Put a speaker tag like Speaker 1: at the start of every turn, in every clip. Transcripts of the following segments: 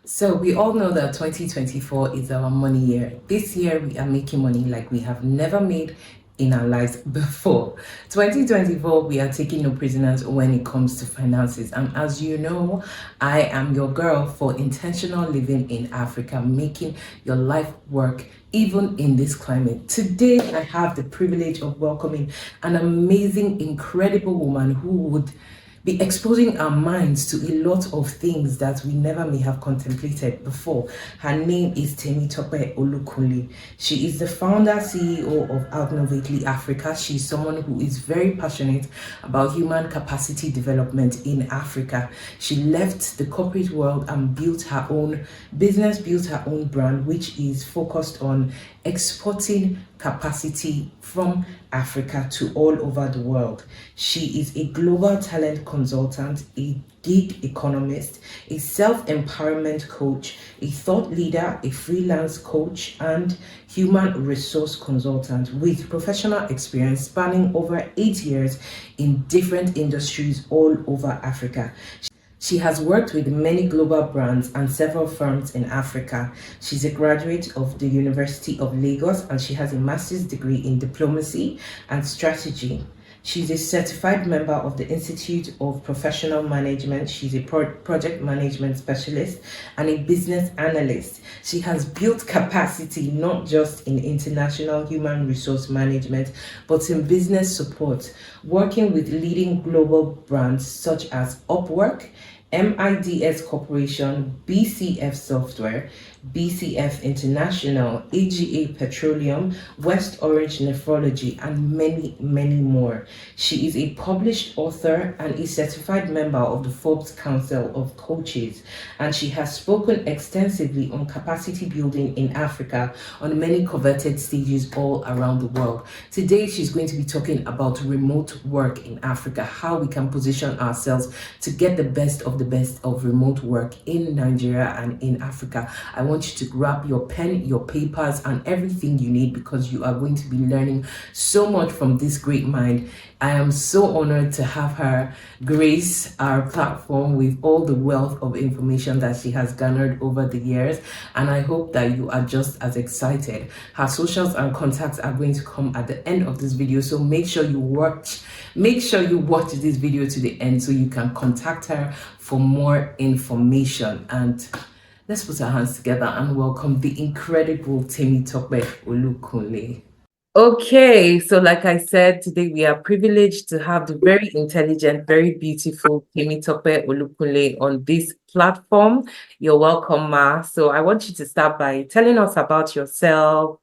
Speaker 1: So we all know that 2024 is our money year. This year we are making money like we have never made in our lives before. 2024, we are taking no prisoners when it comes to finances. And as you know, I am your girl for intentional living in Africa, making your life work even in this climate. Today, I have the privilege of welcoming an amazing, incredible woman who would be exposing our minds to a lot of things that we never may have contemplated before. Her name is Temi Olukunle. She is the founder, CEO of Outnovately Africa. She's someone who is very passionate about human capacity development in Africa. She left the corporate world and built her own business, built her own brand, which is focused on exporting capacity from Africa to all over the world. She is a global talent consultant, a gig economist, a self-empowerment coach, a thought leader, a freelance coach, and human resource consultant with professional experience spanning over 8 years in different industries all over Africa. She has worked with many global brands and several firms in Africa. She's a graduate of the University of Lagos and she has a master's degree in diplomacy and strategy. She's a certified member of the Institute of Professional Management. She's a project management specialist and a business analyst. She has built capacity not just in international human resource management, but in business support, working with leading global brands such as Upwork, MIDS Corporation, BCF Software, BCF International, AGA Petroleum, West Orange Nephrology, and many, many more. She is a published author and a certified member of the Forbes Council of Coaches, and she has spoken extensively on capacity building in Africa on many coveted stages all around the world. Today, she's going to be talking about remote work in Africa, how we can position ourselves to get the best of remote work in Nigeria and in Africa. I want you to grab your pen, your papers, and everything you need because you are going to be learning so much from this great mind. I am so honored to have her grace our platform with all the wealth of information that she has garnered over the years. And I hope that you are just as excited. Her socials and contacts are going to come at the end of this video. So make sure you watch this video to the end so you can contact her for more information. And let's put our hands together and welcome the incredible Temi Olukunle. Okay, so like I said, today we are privileged to have the very intelligent, very beautiful Temi Olukunle on this platform. You're welcome, Ma. So I want you to start by telling us about yourself,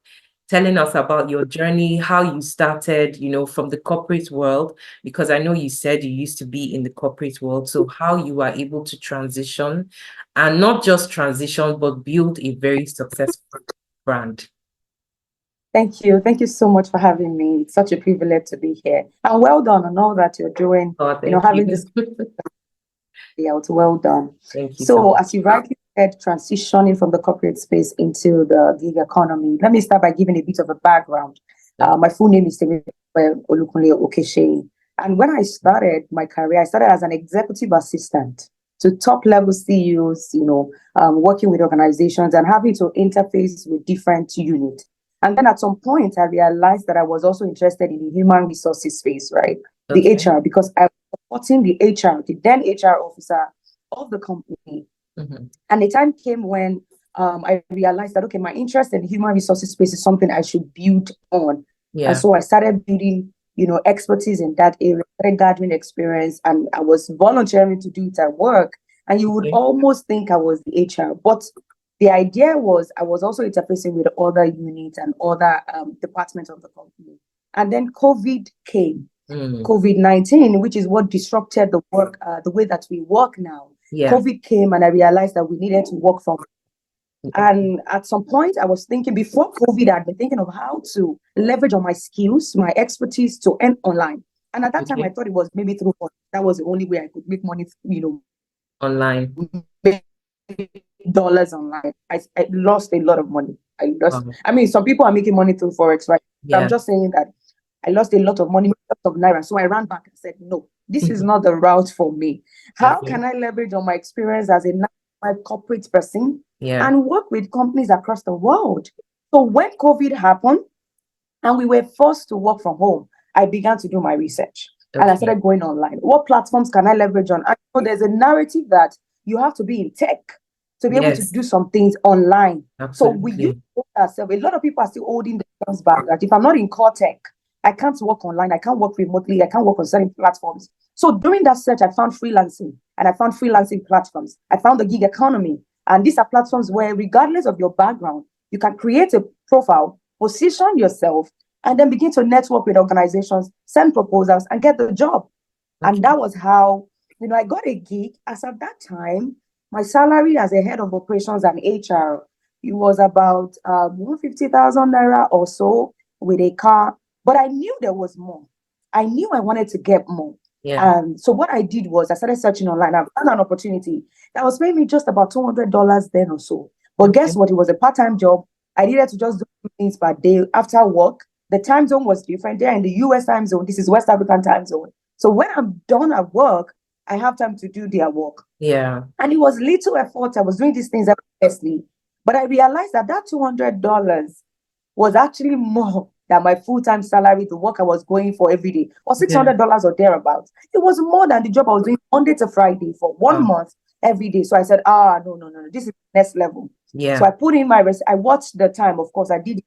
Speaker 1: telling us about your journey, how you started, from the corporate world, because I know you said you used to be in the corporate world. So how you were able to transition and not just transition, but build a very successful brand.
Speaker 2: Thank you. Thank you so much for having me. It's such a privilege to be here. And well done on all that you're doing.
Speaker 1: Oh,
Speaker 2: Having this it's well done.
Speaker 1: Thank you.
Speaker 2: So as you rightly said, transitioning from the corporate space into the gig economy. Let me start by giving a bit of a background. My full name is Temi Olukunle. And when I started my career, I started as an executive assistant to top level CEOs, working with organizations and having to interface with different units. And then at some point, I realized that I was also interested in the human resources space, right? The HR, because I was supporting the HR, the then HR officer of the company. And the time came when I realized that, okay, my interest in the human resources space is something I should build on. And so I started building, expertise in that area, started gathering experience, and I was volunteering to do it at work. And you would almost think I was the HR, but the idea was I was also interfacing with other units and other departments of the company. And then COVID came, COVID-19, which is what disrupted the work, the way that we work now. COVID came and I realized that we needed to work from. And at some point I was thinking, before COVID, I'd been thinking of how to leverage on my skills, my expertise to earn online. And at that time, I thought it was maybe through that was the only way I could make money,
Speaker 1: online.
Speaker 2: Dollars online. I lost a lot of money. I mean, some people are making money through Forex, right? So I'm just saying that I lost a lot of money, of naira. So I ran back and said, no, this is not the route for me. How can I leverage on my experience as a my corporate person
Speaker 1: Yeah.
Speaker 2: and work with companies across the world. So when COVID happened and we were forced to work from home, I began to do my research and I
Speaker 1: Okay.
Speaker 2: started going online. What platforms can I leverage on? And so there's a narrative that you have to be in tech to be able to
Speaker 1: Yes,
Speaker 2: do some things online. So we used
Speaker 1: absolutely.
Speaker 2: to hold ourselves. A lot of people are still holding themselves back. That if I'm not in core tech, I can't work online. I can't work remotely. I can't work on certain platforms. So during that search, I found freelancing and I found freelancing platforms. I found the gig economy. And these are platforms where, regardless of your background, you can create a profile, position yourself, and then begin to network with organizations, send proposals, and get the job. And
Speaker 1: Okay.
Speaker 2: that was how, I got a gig. As at that time, my salary as a head of operations and HR, it was about 150,000 naira or so with a car. But I knew there was more. I knew I wanted to get more.
Speaker 1: Yeah.
Speaker 2: And so what I did was I started searching online. I found an opportunity that was paying me just about $200 then or so. But guess
Speaker 1: Okay.
Speaker 2: what? It was a part-time job. I needed to just do 2 things per day after work. The time zone was different. They're in the US time zone. This is West African time zone. So when I'm done at work, I have time to do their work.
Speaker 1: Yeah.
Speaker 2: And it was little effort. I was doing these things effortlessly. But I realized that that $200 was actually more than my full-time salary, the work I was going for every day, or
Speaker 1: Yeah.
Speaker 2: $600 or thereabouts. It was more than the job I was doing Monday to Friday for one
Speaker 1: Wow.
Speaker 2: month every day. So I said, no, no, no, no, this is next level. So
Speaker 1: Yeah.
Speaker 2: I put in I watched the time, of course, I did it,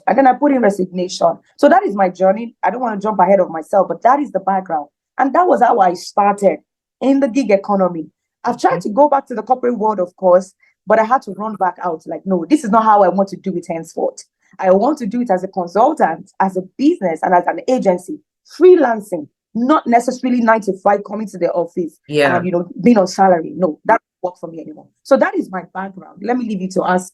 Speaker 2: and then I put in resignation. So that is my journey. I don't want to jump ahead of myself, but that is the background. And that was how I started in the gig economy. I've tried
Speaker 1: Okay.
Speaker 2: to go back to the corporate world, of course, but I had to run back out. Like, no, this is not how I want to do it henceforth. I want to do it as a consultant, as a business, and as an agency, freelancing, not necessarily 9 to 5 coming to the office
Speaker 1: Yeah.
Speaker 2: and being on salary. No, that doesn't work for me anymore. So that is my background. Let me leave you to ask,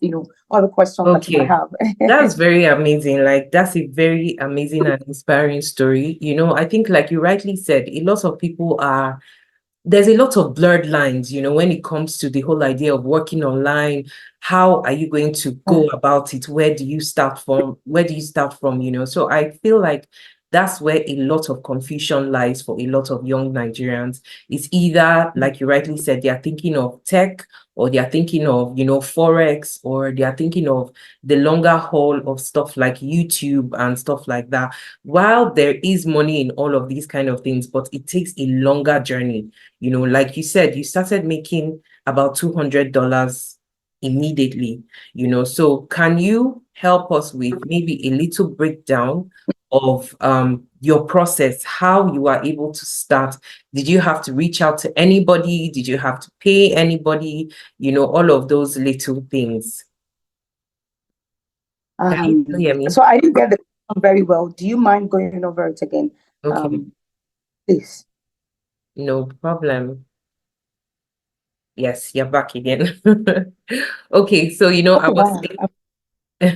Speaker 2: all the questions that you might
Speaker 1: Okay.
Speaker 2: have.
Speaker 1: That's very amazing. Like, that's a very amazing and inspiring story. I think, like you rightly said, a lot of people are there's a lot of blurred lines, when it comes to the whole idea of working online. How are you going to go about it? Where do you start from? So I feel like that's where a lot of confusion lies for a lot of young Nigerians. It's either, like you rightly said, they are thinking of tech, or they are thinking of, Forex, or they are thinking of the longer haul of stuff like YouTube and stuff like that. While there is money in all of these kind of things, but it takes a longer journey. Like you said, you started making about $200 immediately. So can you help us with maybe a little breakdown of your process, how you are able to start? Did you have to reach out to anybody? Did you have to pay anybody? All of those little things. Can you still hear me?
Speaker 2: So I didn't get the question very well. Do you mind going over it again?
Speaker 1: Okay,
Speaker 2: Please.
Speaker 1: no problem. Yes, you're back again. Okay, so I
Speaker 2: Oh,
Speaker 1: was
Speaker 2: wow.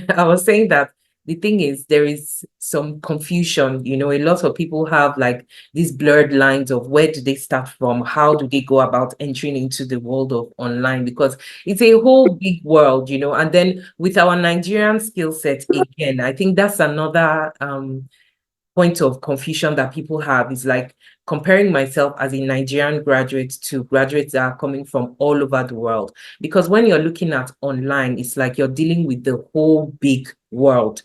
Speaker 1: I was saying that the thing is, there is some confusion. A lot of people have like these blurred lines of where do they start from? How do they go about entering into the world of online? Because it's a whole big world, and then with our Nigerian skill set, again, I think that's another point of confusion that people have, is like comparing myself as a Nigerian graduate to graduates that are coming from all over the world. Because when you're looking at online, it's like you're dealing with the whole big world,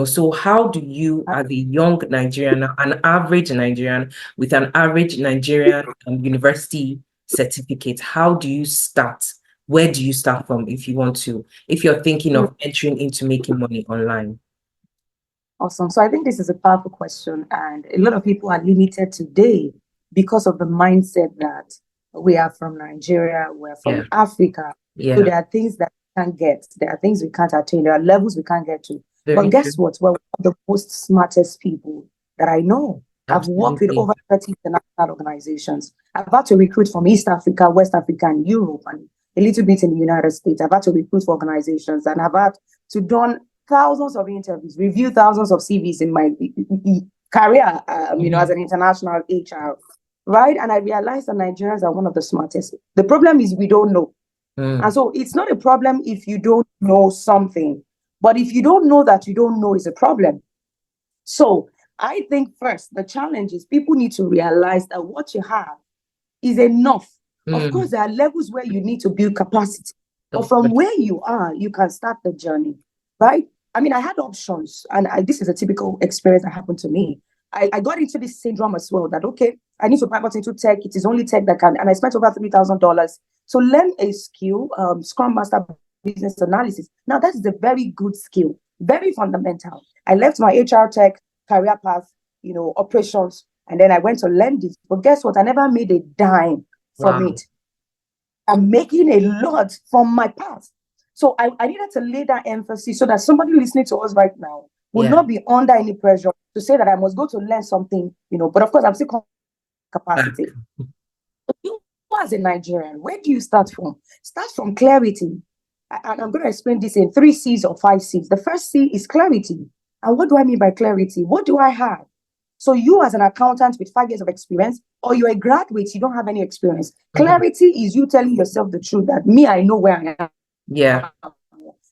Speaker 1: So how do you, as a young Nigerian, an average Nigerian with an average Nigerian university certificate, how do you start? Where do you start from if you're thinking of entering into making money online?
Speaker 2: Awesome. So I think this is a powerful question, and a lot of people are limited today because of the mindset that we are from Nigeria, we're
Speaker 1: Yeah,
Speaker 2: from Africa. So
Speaker 1: yeah,
Speaker 2: there are things that we can't get, there are things we can't attain, there are levels we can't get to. But
Speaker 1: very
Speaker 2: guess
Speaker 1: true.
Speaker 2: what? We're one of the most smartest people that I know. I've worked with
Speaker 1: Absolutely.
Speaker 2: over 30 international organizations. I've had to recruit from East Africa, West Africa, and Europe, and a little bit in the United States. I've had to recruit for organizations, and I've had to done thousands of interviews, review thousands of CVs in my career, as an international HR, right? And I realized that Nigerians are one of the smartest. The problem is we don't know. And
Speaker 1: Mm,
Speaker 2: so it's not a problem if you don't know something, but if you don't know that you don't know is a problem. So I think first, the challenge is people need to realize that what you have is enough Of course, there are levels where you need to build capacity. But from where you are, you can start the journey, right? I mean, I had options, and this is a typical experience that happened to me. I got into this syndrome as well that, okay, I need to pivot into tech. It is only tech that can, and I spent over $3,000 to learn a skill, Scrum Master Business Analysis. Now, that is a very good skill, very fundamental. I left my HR tech career path, operations, and then I went to learn this. But guess what? I never made a dime from it. I'm making a lot from my past. So I needed to lay that emphasis so that somebody listening to us right now will not be under any pressure to say that I must go to learn something, but of course I'm still capacity. You as a Nigerian, where do you start from? Start from clarity. And I'm going to explain this in 3 C's or 5 C's. The first C is clarity. And what do I mean by clarity? What do I have? So you as an accountant with 5 years of experience, or you're a graduate, you don't have any experience. Clarity is you telling yourself the truth that me, I know where I am.
Speaker 1: Yeah.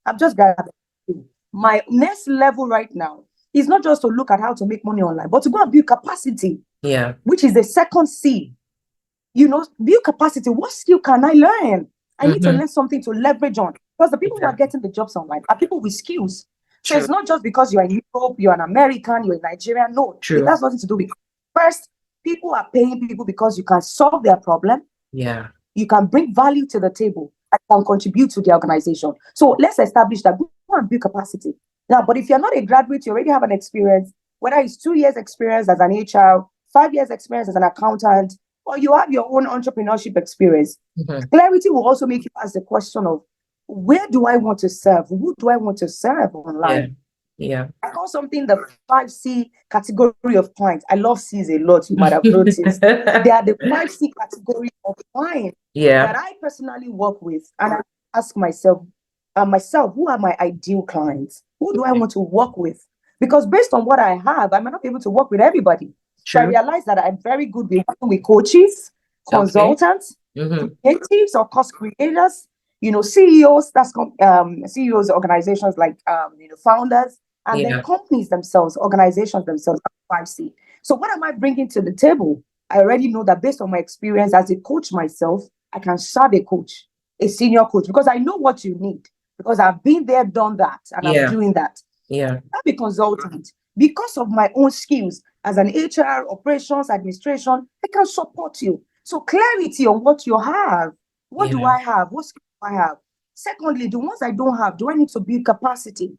Speaker 2: I'm just graduated. My next level right now is not just to look at how to make money online, but to go and build capacity.
Speaker 1: Yeah.
Speaker 2: Which is the second C. Build capacity. What skill can I learn? I need to learn something to leverage on. Because the people who are getting the jobs online are people with skills. So it's not just because you're in Europe, you're an American, you're a Nigerian. No, it has nothing to do with it. First, people are paying people because you can solve their problem.
Speaker 1: Yeah.
Speaker 2: You can bring value to the table and can contribute to the organization. So let's establish that. Go and build capacity. Now, but if you're not a graduate, you already have an experience, whether it's 2 years experience as an HR, 5 years experience as an accountant, or you have your own entrepreneurship experience. Clarity will also make you ask the question of, where do I want to serve? Who do I want to serve online?
Speaker 1: Yeah.
Speaker 2: I call something the 5C category of clients. I love C's a lot, you might have noticed. They are the 5C category of clients that I personally work with. And I ask myself, who are my ideal clients? Who do I want to work with? Because based on what I have, I might not be able to work with everybody. So I realize that I'm very good with working with coaches, consultants, creatives or course creators, CEOs, CEOs, organizations like, founders, and then companies themselves, organizations themselves, 5C. So what am I bringing to the table? I already know that based on my experience as a coach myself, I can serve a coach, a senior coach, because I know what you need, because I've been there, done that, and I'm doing that. I'm a consultant. Because of my own skills as an HR, operations, administration, I can support you. So clarity on what you have. What do I have? What skills do I have? Secondly, the ones I don't have, do I need to build capacity?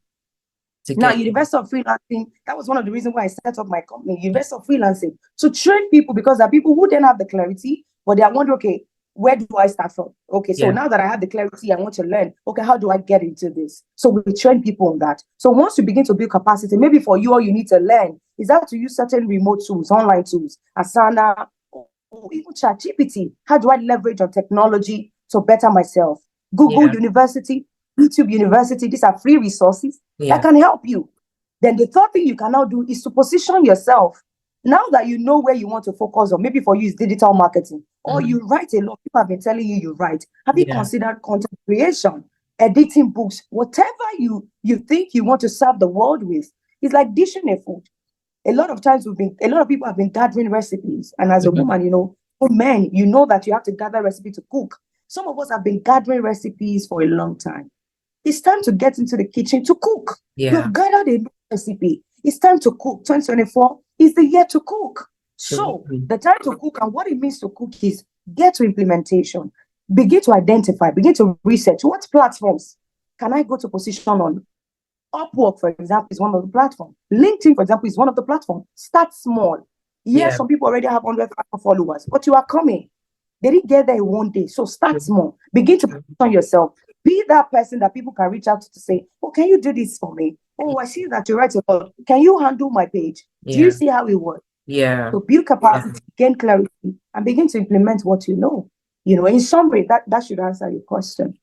Speaker 2: Now, University of Freelancing, that was one of the reasons why I set up my company, University of Freelancing, to train people, because there are people who didn't have the clarity, but they are wondering, okay, where do I start from? Okay, so now that I have the clarity, I want to learn, okay, how do I get into this? So we train people on that. So once you begin to build capacity, maybe for you, all you need to learn is how to use certain remote tools, online tools, Asana, or even ChatGPT. How do I leverage on technology to better myself? Google University, YouTube University, these are free resources that can help you. Then the third thing you can now do is to position yourself. Now that you know where you want to focus on, maybe for you is digital marketing, or you write a lot. People have been telling you write. Have you considered content creation, editing books, whatever you think you want to serve the world with? It's like dishing a food. A lot of times a lot of people have been gathering recipes, and as a woman, for men, that you have to gather recipe to cook. Some of us have been gathering recipes for a long time. It's time to get into the kitchen to cook. You've gathered a recipe. It's time to cook. 2024 is the year to cook. So the time to cook and what it means to cook is get to implementation. Begin to identify, begin to research what platforms can I go to position on. Upwork, for example, is one of the platforms. LinkedIn, for example, is one of the platforms. Start small. Yes, some people already have 100,000 followers, but you are coming. They didn't get there in one day. So start small. Begin to position yourself. Be that person that people can reach out to say, oh, can you do this for me? Oh, I see that you write a lot. Can you handle my page? Do you see how it works? So build capacity, gain clarity, and begin to implement what you know. In summary, that should answer your question.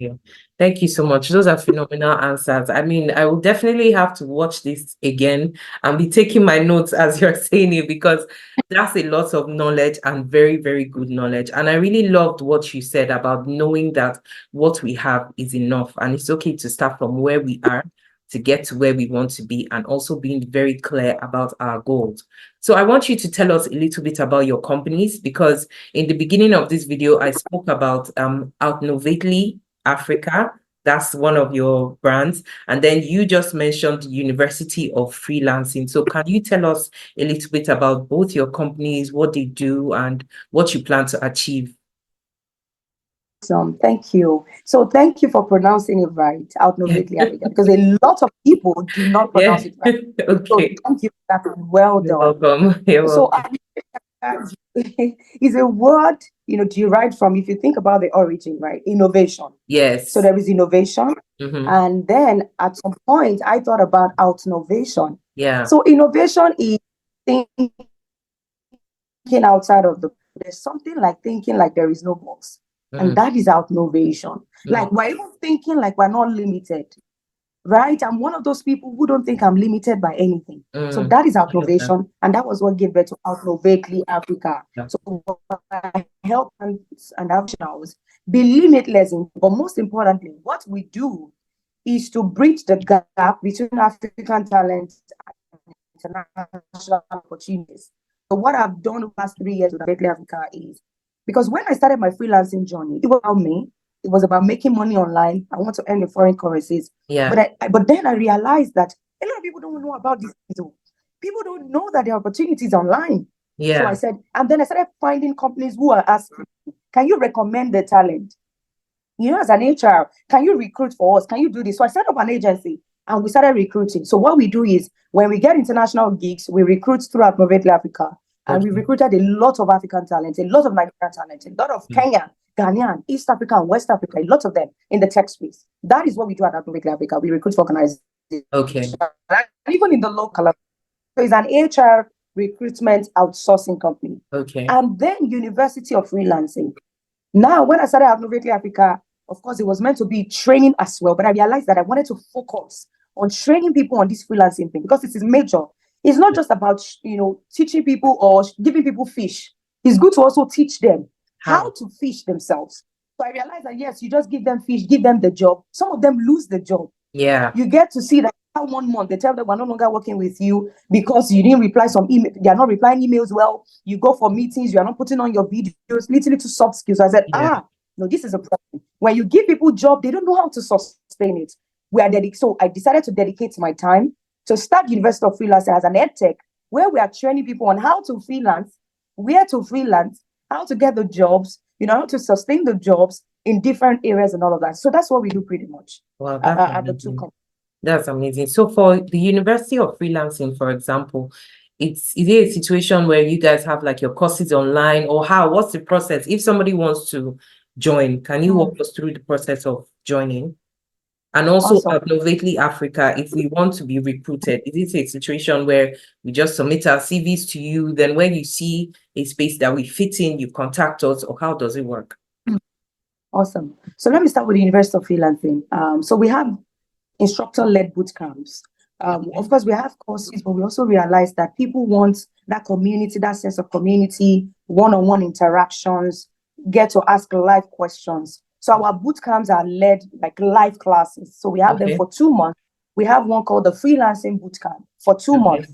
Speaker 1: Thank you so much. Those are phenomenal answers. I mean, I will definitely have to watch this again and be taking my notes as you're saying it, because that's a lot of knowledge and very, very good knowledge. And I really loved what you said about knowing that what we have is enough and it's okay to start from where we are to get to where we want to be, and also being very clear about our goals. So I want you to tell us a little bit about your companies, because in the beginning of this video, I spoke about Outnovately Africa. That's one of your brands. And then you just mentioned University of Freelancing. So can you tell us a little bit about both your companies, what they do, and what you plan to achieve?
Speaker 2: Thank you. So thank you for pronouncing it right, Outnovately Africa, because a lot of people do not pronounce
Speaker 1: Yeah.
Speaker 2: it right. So
Speaker 1: Okay.
Speaker 2: thank you for that. Well
Speaker 1: You're
Speaker 2: done.
Speaker 1: welcome. You're
Speaker 2: So
Speaker 1: welcome.
Speaker 2: is a word, derived from, if you think about the origin, right? Innovation.
Speaker 1: Yes.
Speaker 2: So there is innovation. And then at some point, I thought about outnovation.
Speaker 1: Yeah.
Speaker 2: So innovation is thinking outside of there's something like thinking like there is no box. And that is outnovation. Like we're even thinking like we're not limited. Right? I'm one of those people who don't think I'm limited by anything. So that is outnovation. And that was what gave birth to Outnovately Africa.
Speaker 1: Yeah.
Speaker 2: So I help and professionals be limitless. But most importantly, what we do is to bridge the gap between African talents and international opportunities. So what I've done the past 3 years with Outnovately Africa is, because when I started my freelancing journey, it was about me. It was about making money online. I want to earn in foreign currencies.
Speaker 1: Yeah.
Speaker 2: But then I realized that a lot of people don't know about this. People don't know that there are opportunities online.
Speaker 1: Yeah.
Speaker 2: So I said, and then I started finding companies who are asking, can you recommend the talent? As an HR, can you recruit for us? Can you do this? So I set up an agency and we started recruiting. So what we do is, when we get international gigs, we recruit throughout Maverick Africa. And we recruited a lot of African talent, a lot of Nigerian talent, a lot of Kenya, Ghanaian, East Africa, and West Africa, a lot of them in the tech space. That is what we do at Maverick Africa. We recruit for organizations.
Speaker 1: Okay.
Speaker 2: And even in the local. So it's an HR recruitment outsourcing company.
Speaker 1: Okay.
Speaker 2: And then University of Freelancing. Now, when I started Outnovately Africa, of course, it was meant to be training as well. But I realized that I wanted to focus on training people on this freelancing thing, because it is major. It's not just about, teaching people or giving people fish. It's good to also teach them how to fish themselves. So I realized that, yes, you just give them fish, give them the job. Some of them lose the job.
Speaker 1: Yeah.
Speaker 2: You get to see that 1 month, they tell them, we're no longer working with you because you didn't reply some email. They are not replying emails well. You go for meetings, you are not putting on your videos, little soft skills. I said, no, this is a problem. When you give people job, they don't know how to sustain it. So I decided to dedicate my time to start University of Freelancing as an ed tech, where we are training people on how to freelance, where to freelance, how to get the jobs, how to sustain the jobs in different areas and all of that. So that's what we do pretty much.
Speaker 1: Wow,
Speaker 2: At the two companies.
Speaker 1: that's amazing. So for the University of Freelancing, for example, is it a situation where you guys have like your courses online, or what's the process? If somebody wants to join, can you walk us through the process of joining? And also, Outnovately Africa, if we want to be recruited, is it a situation where we just submit our CVs to you, then when you see a space that we fit in, you contact us, or how does it work?
Speaker 2: Awesome. So let me start with the University of Freelancing. So we have instructor-led boot camps. Of course, we have courses, but we also realize that people want that community, that sense of community, one-on-one interactions, get to ask live questions. So our boot camps are led like live classes. So we have them for 2 months. We have one called the Freelancing Boot Camp for 2 months,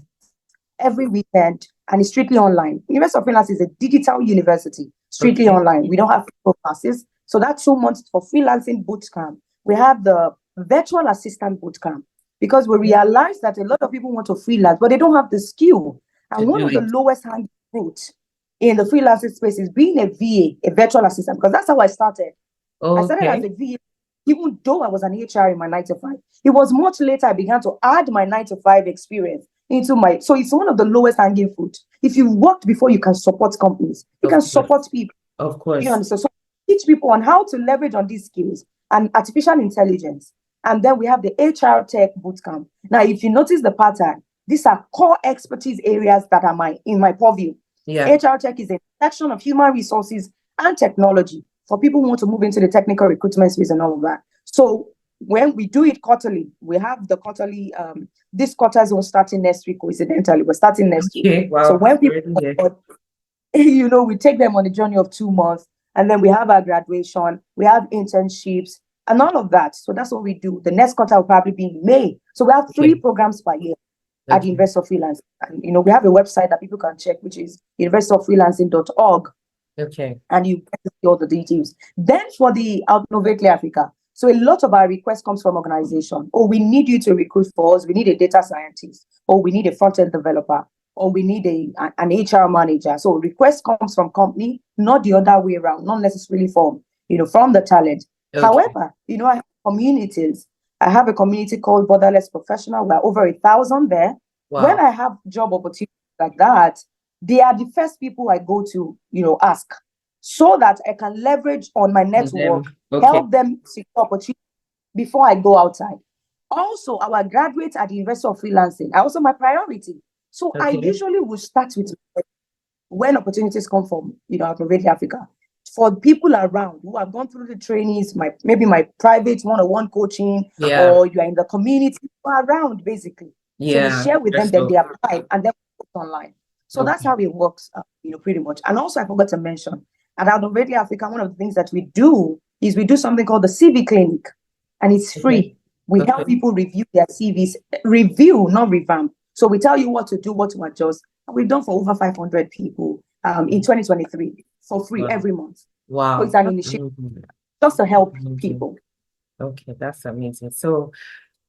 Speaker 2: every weekend, and it's strictly online. University of Freelancing is a digital university, strictly online. We don't have physical classes. So that's 2 months for Freelancing Boot Camp. We have the Virtual Assistant Boot Camp, because we realize that a lot of people want to freelance, but they don't have the skill. And one of the lowest hanging fruit in the freelancing space is being a VA, a virtual assistant, because that's how I started. I started as a VA, even though I was an HR in my 9 to 5. It was much later I began to add my 9 to 5 experience into my. So it's one of the lowest hanging fruit. If you've worked before, you can support companies, you can support people.
Speaker 1: Of course.
Speaker 2: You understand? So teach people on how to leverage on these skills and artificial intelligence. And then we have the HR Tech Bootcamp. Now, if you notice the pattern, these are core expertise areas that are in my purview. HR Tech is a section of human resources and technology for people who want to move into the technical recruitment space and all of that. So when we do it quarterly, we have the quarterly, this quarter's will starting next week, coincidentally. We're starting next week. Wow. So when people, we take them on a journey of 2 months, and then we have our graduation, we have internships, and all of that. So that's what we do. The next quarter will probably be in May. So we have 3
Speaker 1: Okay.
Speaker 2: programs per year at the
Speaker 1: Okay.
Speaker 2: University of Freelancing. And we have a website that people can check, which is universityoffreelancing.org,
Speaker 1: Okay.
Speaker 2: and you get to see all the details. Then for the Outnovate Africa, so a lot of our requests comes from organization. Oh, we need you to recruit for us. We need a data scientist, or we need a front-end developer, or we need an HR manager. So request comes from company, not the other way around, not necessarily from the talent.
Speaker 1: Okay.
Speaker 2: However, I have communities. I have a community called Borderless Professional. We're over 1,000 there. When
Speaker 1: Wow.
Speaker 2: I have job opportunities like that, they are the first people I go to, ask, so that I can leverage on my network,
Speaker 1: Okay.
Speaker 2: help them secure opportunities before I go outside. Also, our graduates at the University of Freelancing are also my priority. So I
Speaker 1: Okay.
Speaker 2: usually will start with when opportunities come from, out of Africa. For people around who have gone through the trainings, maybe my private one-on-one coaching,
Speaker 1: Yeah.
Speaker 2: or you are in the community, around basically. So we
Speaker 1: Yeah.
Speaker 2: share with them, then they apply, and then we post online. So that's
Speaker 1: Okay.
Speaker 2: how it works, pretty much. And also, I forgot to mention, at Outnovate Africa, one of the things that we do is we do something called the CV clinic, and it's free. We help
Speaker 1: Okay.
Speaker 2: people review their CVs, review, not revamp. So we tell you what to do, what to adjust. And we've done for over 500 people in 2023 for free
Speaker 1: Wow.
Speaker 2: every month. So
Speaker 1: Wow.
Speaker 2: it's an initiative just to help people.
Speaker 1: Okay, that's amazing. So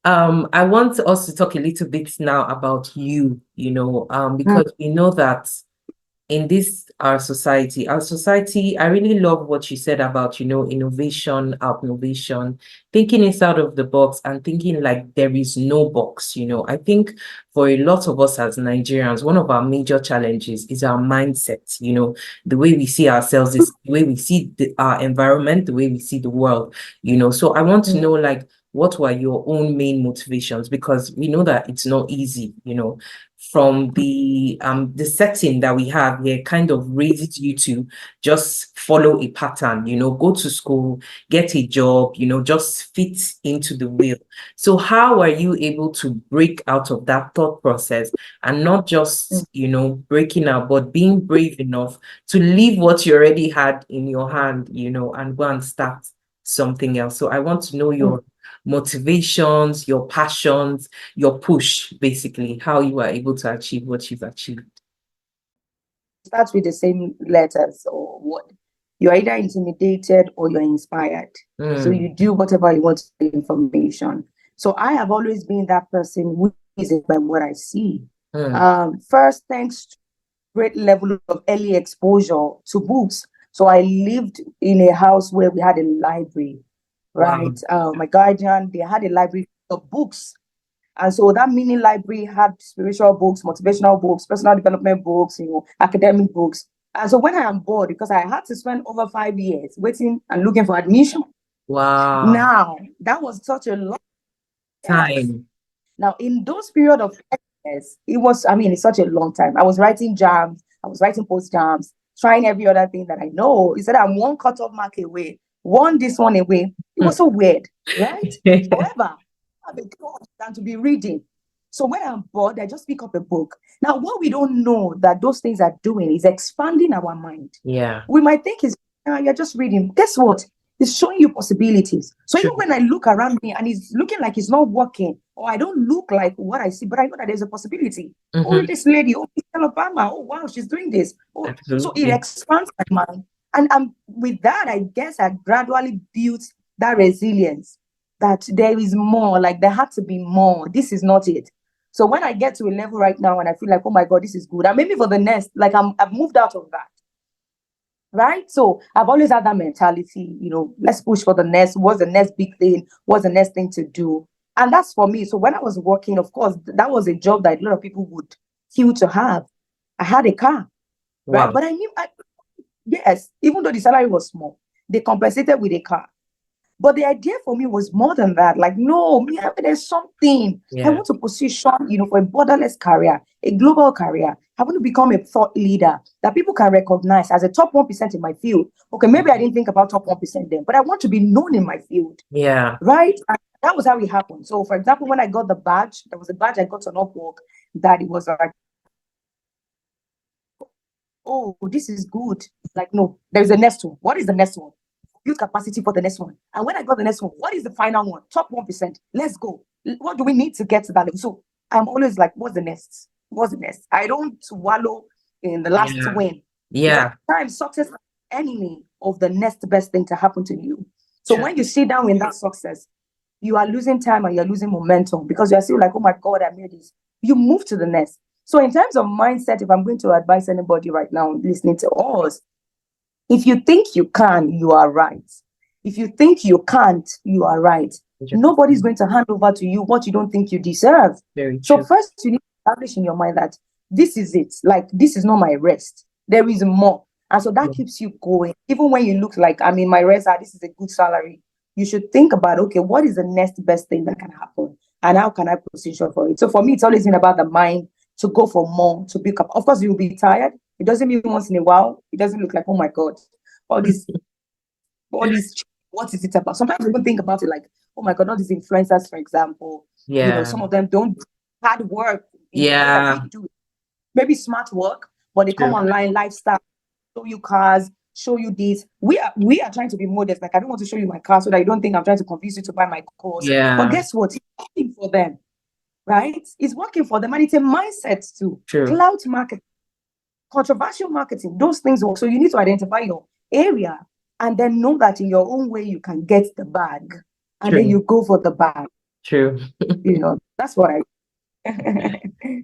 Speaker 1: I want us to talk a little bit now about you, because we know that in our society, I really love what you said about, innovation, outnovation, thinking inside of the box and thinking like there is no box. I think for a lot of us as Nigerians, one of our major challenges is our mindset, the way we see ourselves, is the way we see our environment, the way we see the world, So I want to know, like, what were your own main motivations? Because we know that it's not easy, from the setting that we have here kind of raises you to just follow a pattern, go to school, get a job, just fit into the wheel. So how are you able to break out of that thought process and not just, breaking out, but being brave enough to leave what you already had in your hand, and go and start something else? So I want to know your motivations, your passions, your push, basically, how you are able to achieve what you've achieved.
Speaker 2: Starts with the same letters, or what? You're either intimidated or you're inspired. So you do whatever you want to get information. So I have always been that person who is by what I see. First, thanks to great level of early exposure to books. So I lived in a house where we had a library, right?
Speaker 1: Wow.
Speaker 2: My guardian, they had a library of books. And so that mini library had spiritual books, motivational books, personal development books, academic books. And so when I am bored, because I had to spend over 5 years waiting and looking for admission.
Speaker 1: Wow.
Speaker 2: Now, that was such a long
Speaker 1: time.
Speaker 2: Now, in those period of years, it's such a long time. I was writing jams, I was writing post jams, trying every other thing that I know. Instead, I'm one cutoff mark away, this one away. It was so weird, right? However, I'm a god than to be reading. So when I'm bored, I just pick up a book. Now, what we don't know that those things are doing is expanding our mind.
Speaker 1: Yeah.
Speaker 2: We might think you're just reading. Guess what? It's showing you possibilities. So even when I look around me and it's looking like it's not working, or I don't look like what I see, but I know that there's a possibility. Oh, this lady, Michelle Obama, oh wow, she's doing this. Oh, so it expands my mind. And with that, I guess I gradually built that resilience, that there is more, like there had to be more. This is not it. So when I get to a level right now and I feel like, oh my God, this is good. And maybe for the next, like I've moved out of that. Right? So I've always had that mentality, let's push for the next. What's the next big thing? What's the next thing to do? And that's for me. So when I was working, of course, that was a job that a lot of people would kill to have. I had a car, right?
Speaker 1: Wow.
Speaker 2: But I knew, yes, even though the salary was small, they compensated with a car. But the idea for me was more than that. Like, no, there's something. I want to position, for a borderless career, a global career. I want to become a thought leader that people can recognize as a top 1% in my field. Okay, maybe I didn't think about top 1% then, but I want to be known in my field.
Speaker 1: Yeah.
Speaker 2: Right? And that was how it happened. So, for example, when I got the badge, there was a badge I got on Upwork that it was like, oh, this is good. Like, no, there's a next one. What is the next one? build capacity for the next one. And when I got the next one, what is the final one? Top 1%. Let's go. What do we need to get to that level? So I'm always like, what's the next? What's the next? I don't wallow in the last
Speaker 1: Yeah.
Speaker 2: win.
Speaker 1: Yeah.
Speaker 2: Sometimes success is the enemy of the next best thing to happen to you. So
Speaker 1: True.
Speaker 2: when you sit down in that success, you are losing time and you're losing momentum because you're still like, oh my God, I made this. You move to the next. So in terms of mindset, if I'm going to advise anybody right now listening to us, if you think you can, you are right. If you think you can't, you are right.
Speaker 1: 100%.
Speaker 2: Nobody's going to hand over to you what you don't think you deserve.
Speaker 1: Very
Speaker 2: So
Speaker 1: true.
Speaker 2: first, you need to establish in your mind that this is it. Like, this is not my rest. There is more. And so that
Speaker 1: Yeah.
Speaker 2: keeps you going. Even when you look like, I'm in my rest, this is a good salary. You should think about, okay, what is the next best thing that can happen? And how can I position for it? So for me, it's always been about the mind to go for more, to pick up. Of course, you'll be tired. It doesn't mean once in a while. It doesn't look like, oh my God, all this, what is it about? Sometimes we even think about it like, oh my God, all these influencers, for example,
Speaker 1: Yeah.
Speaker 2: some of them don't do hard work in the way that
Speaker 1: Yeah.
Speaker 2: we do it. Maybe smart work, but they come
Speaker 1: True.
Speaker 2: online, lifestyle, show you cars, show you this. We are trying to be modest. Like, I don't want to show you my car so that you don't think I'm trying to convince you to buy my course. But
Speaker 1: Yeah.
Speaker 2: guess what? It's working for them, right? It's working for them. And it's a mindset too.
Speaker 1: True.
Speaker 2: Cloud marketing, controversial marketing, those things work. So you need to identify your area and then know that in your own way you can get the bag. And then
Speaker 1: True.
Speaker 2: you go for the bag.
Speaker 1: True.
Speaker 2: That's what I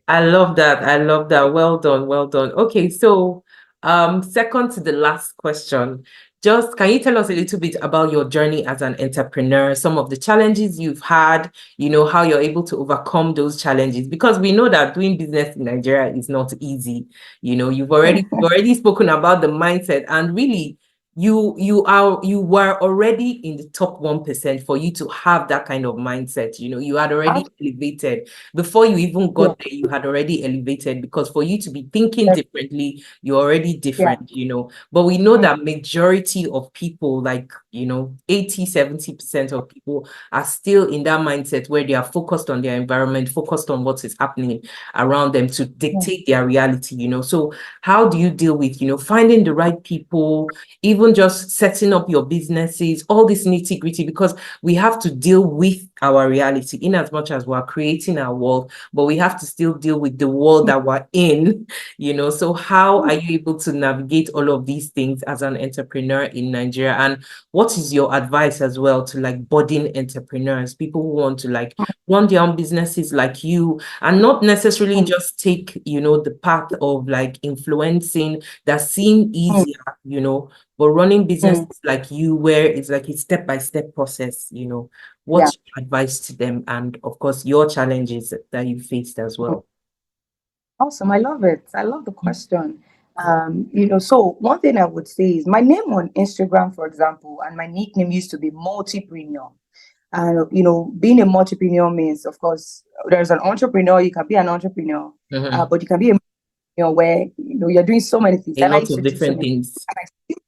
Speaker 1: I love that. I love that. Well done. Well done. Okay, so second to the last question, just can you tell us a little bit about your journey as an entrepreneur, some of the challenges you've had, how you're able to overcome those challenges? Because we know that doing business in Nigeria is not easy. You've already spoken about the mindset, and really you were already in the top 1% for you to have that kind of mindset. You had already elevated. Before you even got there, you had already elevated, because for you to be thinking differently, you're already different. But we know that majority of people, like 80-70% of people are still in that mindset where they are focused on their environment, focused on what is happening around them to dictate their reality. So how do you deal with finding the right people, even just setting up your businesses, all this nitty-gritty, because we have to deal with our reality in as much as we're creating our world, but we have to still deal with the world that we're in. So how are you able to navigate all of these things as an entrepreneur in Nigeria? And what is your advice as well to like budding entrepreneurs, people who want to like run their own businesses like you, and not necessarily just take the path of like influencing that seem easier, but running businesses like you, where it's like a step-by-step process? What's your advice to them, and of course your challenges that you faced as well?
Speaker 2: Awesome. I love it. I love the question. So one thing I would say is my name on Instagram, for example, and my nickname used to be Multipreneur. And being a multipreneur means, of course, there's an entrepreneur. You can be an entrepreneur, but you can be a where you're doing so many things.
Speaker 1: A
Speaker 2: And I
Speaker 1: lot
Speaker 2: used
Speaker 1: of
Speaker 2: to do so
Speaker 1: different
Speaker 2: many
Speaker 1: things.
Speaker 2: things.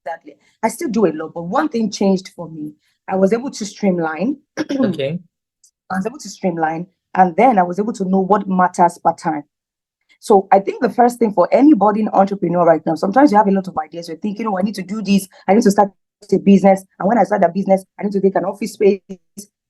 Speaker 2: Exactly. I still do a lot, but one thing changed for me. I was able to streamline.
Speaker 1: Okay.
Speaker 2: I was able to streamline, and then I was able to know what matters per time. So I think the first thing for anybody, an entrepreneur right now, sometimes you have a lot of ideas. You're thinking, oh, I need to do this. I need to start a business. And when I start a business, I need to take an office space,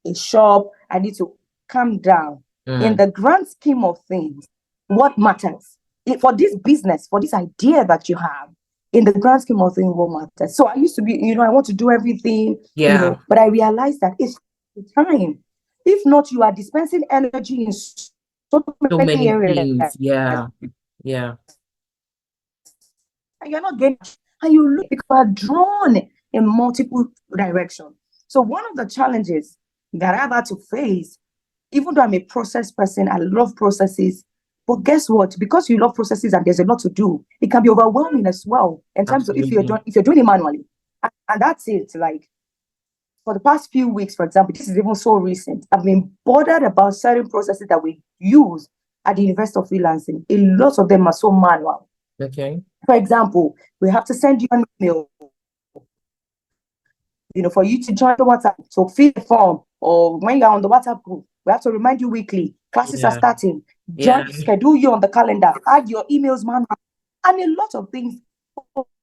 Speaker 2: a shop. I need to calm down. In the grand scheme of things, what matters for this business, for this idea that you have, in the grand scheme of things, what matters? So I used to be, I want to do everything, but I realized that it's time. If not, you are dispensing energy in so many
Speaker 1: many
Speaker 2: areas.
Speaker 1: things. Yeah.
Speaker 2: And you're not getting, and you look, because you are drawn in multiple directions. So one of the challenges that I've had to face, even though I'm a process person, I love processes. But guess what? Because you love processes and there's a lot to do, it can be overwhelming as well in terms of if you're doing it manually. And that's it. Like for the past few weeks, for example, this is even so recent, I've been bothered about certain processes that we use at the University of Freelancing. A lot of them are so manual.
Speaker 1: Okay.
Speaker 2: For example, we have to send you an email, for you to join the WhatsApp. So fill the form, or when you're on the WhatsApp group, we have to remind you weekly. Classes are starting. Schedule you on the calendar. Add your emails, man, and a lot of things.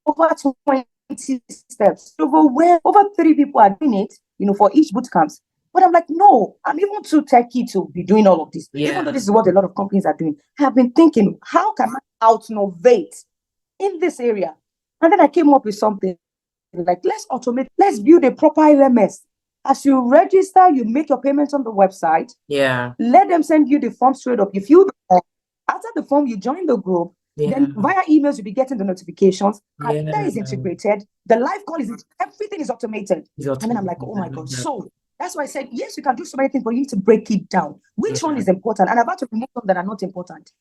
Speaker 2: Over 20 steps. Over 3 people are doing it, for each boot camps. But I'm like, no, I'm even too techy to be doing all of this. Even though this is what a lot of companies are doing. I have been thinking, how can I out-innovate in this area? And then I came up with something like, let's automate, let's build a proper LMS. As you register, you make your payments on the website.
Speaker 1: Yeah.
Speaker 2: Let them send you the form straight up. You fill the form. After the form, you join the group. Then via emails, you'll be getting the notifications. That is integrated. The live call is, everything is automated. And then I'm like, oh my God. So that's why I said, yes, you can do so many things, but you need to break it down. Which one is important? And I've had to remove some that are not important.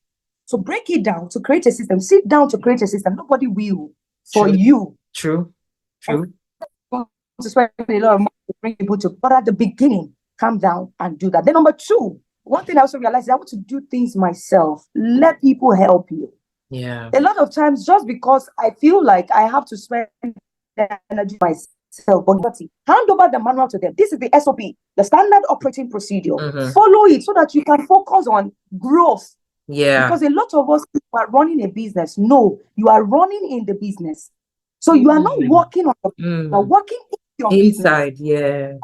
Speaker 2: So break it down to create a system. Sit down to create a system. Nobody will for you.
Speaker 1: True.
Speaker 2: To spend a lot of money to bring people to, but at the beginning, calm down and do that. Then number 2, one thing I also realized is I want to do things myself. Let people help you.
Speaker 1: Yeah.
Speaker 2: A lot of times, just because I feel like I have to spend the energy myself, but hand over the manual to them. This is the SOP, the standard operating procedure. Follow it so that you can focus on growth.
Speaker 1: Yeah.
Speaker 2: Because a lot of us are running a business. No, you are running in the business. So you are not working on you are working in your
Speaker 1: inside
Speaker 2: business.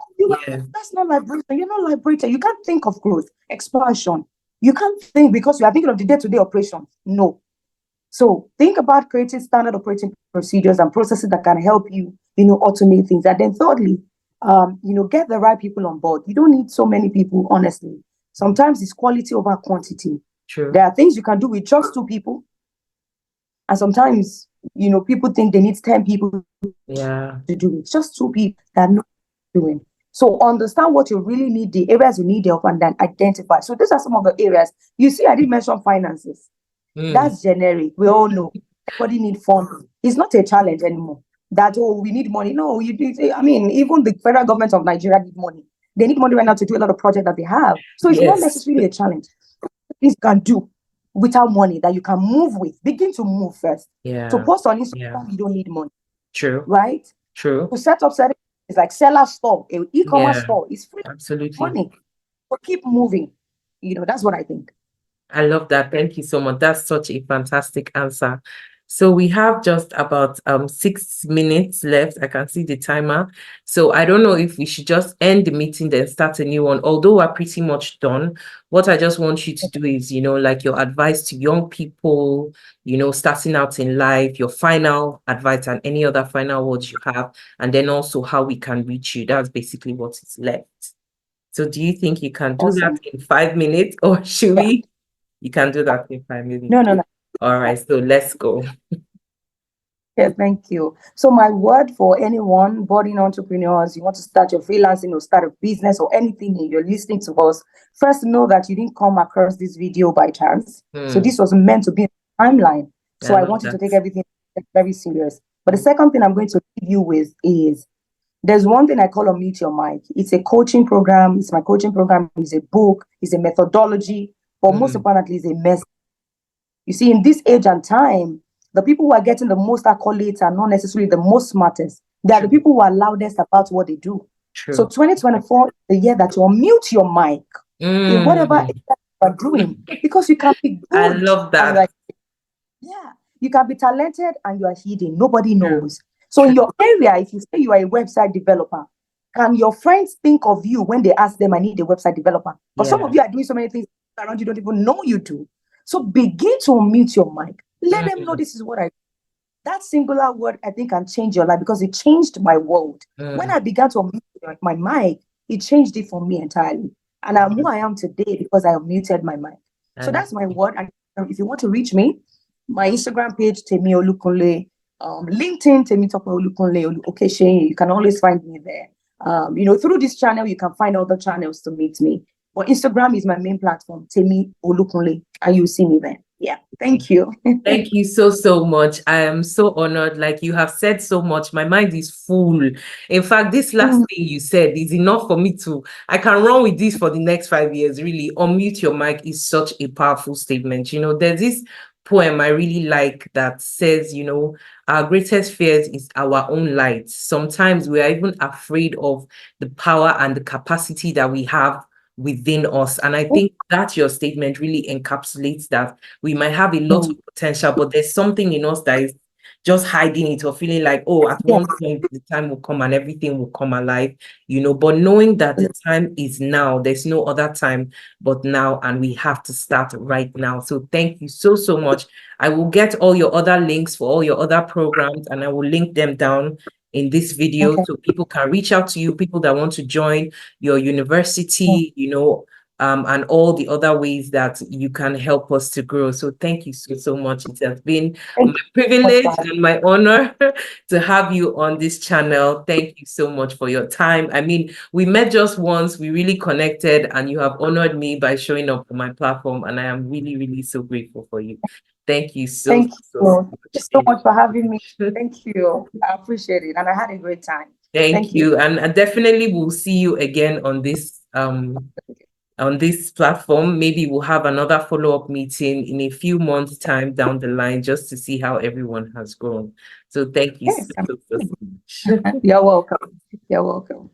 Speaker 2: That's not liberation. You're not liberated. You can't think of growth, expansion. You can't think because you are thinking of the day-to-day operation. No. So think about creating standard operating procedures and processes that can help you, automate things. And then thirdly, get the right people on board. You don't need so many people, honestly. Sometimes it's quality over quantity.
Speaker 1: True.
Speaker 2: There are things you can do with just 2 people. And sometimes, people think they need 10 people to do it. Just 2 people that are not doing. So understand what you really need, the areas you need help, and then identify. So these are some of the areas. You see, I did mention finances. That's generic. We all know. Everybody needs funds. It's not a challenge anymore. That, we need money. No, even the federal government of Nigeria need money. They need money right now to do a lot of projects that they have. So it's not necessarily a challenge. Things you can do without money that you can move with. Begin to move first. To post on Instagram, you don't need money.
Speaker 1: True.
Speaker 2: Right?
Speaker 1: True.
Speaker 2: To set up settings, it's like seller store, an e-commerce store. It's free.
Speaker 1: Absolutely.
Speaker 2: Money. So keep moving. That's what I think.
Speaker 1: I love that. Thank you so much. That's such a fantastic answer. So we have just about 6 minutes left. I can see the timer. So I don't know if we should just end the meeting, then start a new one. Although we're pretty much done, what I just want you to do is, like your advice to young people, starting out in life, your final advice and any other final words you have, and then also how we can reach you. That's basically what is left. So do you think you can do that in 5 minutes, or should we? You can do that in 5 minutes.
Speaker 2: No.
Speaker 1: All right, so let's go.
Speaker 2: Yes, thank you. So my word for anyone, budding entrepreneurs, you want to start your freelancing or start a business or anything, and you're listening to us, first know that you didn't come across this video by chance. So this was meant to be a timeline. So I want you to take everything very serious. But the second thing I'm going to leave you with is, there's one thing I call Unmute Your Mic. It's a coaching program. It's my coaching program. It's a book. It's a methodology. But most importantly, it's a message. You see, in this age and time, the people who are getting the most accolades are not necessarily the most smartest. They are the people who are loudest about what they do. So 2024 is the year that you unmute your mic in whatever you are doing, because you can be good.
Speaker 1: I love that.
Speaker 2: You can be talented and you are hidden. Nobody knows. So in your area, if you say you are a website developer, can your friends think of you when they ask them, I need a website developer? But some of you are doing so many things around you don't even know you do. So begin to unmute your mic. Let them know this is what I do. That singular word, I think, can change your life, because it changed my world. When I began to unmute my mic, it changed it for me entirely. And I'm who I am today because I unmuted my mic. So that's my word. And if you want to reach me, my Instagram page, Temi Olukunle, LinkedIn, Temi Olukunle, Okeshe, you can always find me there. Through this channel, you can find other channels to meet me. But Instagram is my main platform, Temi Olukunle, and you'll see me there. Yeah, thank you.
Speaker 1: Thank you so much. I am so honored. Like, you have said so much. My mind is full. In fact, this last thing you said is enough for me I can run with this for the next 5 years, really. Unmute your mic is such a powerful statement. There's this poem I really like that says, our greatest fears is our own light. Sometimes we are even afraid of the power and the capacity that we have within us. And I think that your statement really encapsulates that. We might have a lot of potential, but there's something in us that is just hiding it or feeling like, oh, at
Speaker 2: Yes.
Speaker 1: one point the time will come and everything will come alive, but knowing that the time is now, there's no other time but now, and we have to start right now. So thank you so, so much. I will get all your other links for all your other programs, and I will link them down in this video,
Speaker 2: Okay.
Speaker 1: so people can reach out to you, people that want to join your university, and all the other ways that you can help us to grow. So thank you so, so much. It has been
Speaker 2: Thank
Speaker 1: my
Speaker 2: you
Speaker 1: privilege
Speaker 2: so much.
Speaker 1: and my honor to have you on this channel. Thank you so much for your time. I mean, we met just once, we really connected, and you have honored me by showing up on my platform, and I am really, really so grateful for you. Thank you so,
Speaker 2: Thank
Speaker 1: so, so
Speaker 2: you. Thank you
Speaker 1: much.
Speaker 2: so
Speaker 1: Thank
Speaker 2: much for having me.
Speaker 1: you.
Speaker 2: Thank you. I appreciate it. And I had a great time.
Speaker 1: Thank
Speaker 2: Thank you.
Speaker 1: you. And definitely we'll see you again on this platform. Maybe we'll have another follow-up meeting in a few months' time down the line, just to see how everyone has grown. So thank you so,
Speaker 2: Yes.
Speaker 1: so, so much.
Speaker 2: You're welcome. You're welcome.